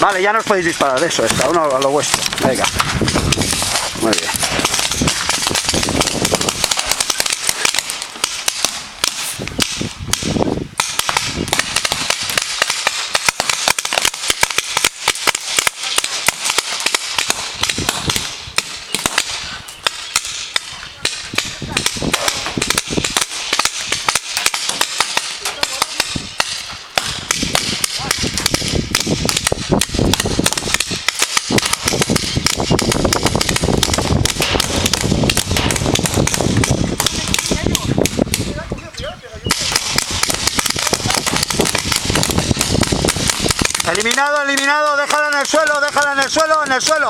Vale, ya no os podéis disparar, eso es, cada uno a lo vuestro. Venga. Muy bien. Eliminado, eliminado, déjala en el suelo, déjala en el suelo, en el suelo.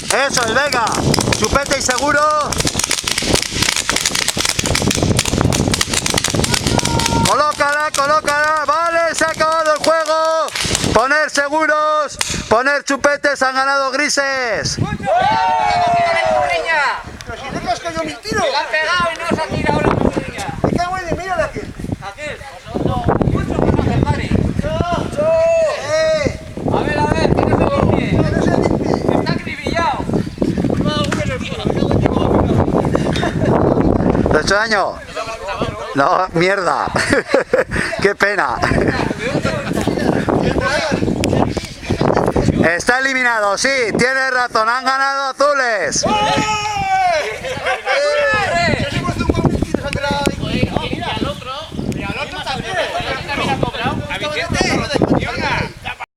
Eso es, venga. Chupete y seguro. Colócala, colócala. Vale, se ha acabado el juego. Poner seguros, poner chupetes, han ganado grises. ¡Pero si no te has caído mi tiro! ¡Le ha pegado y no se ha tirado la burriña! ¡Me cago en el mírala aquí! Aquel, mucho que no se pare. A ver, que no se limpie. ¡No se limpie! Está acribillado. 8 años. No, mierda. Qué pena. Está eliminado, sí, tienes razón, han ganado azules. Y al otro también ha cobrado. ¿A Vicente?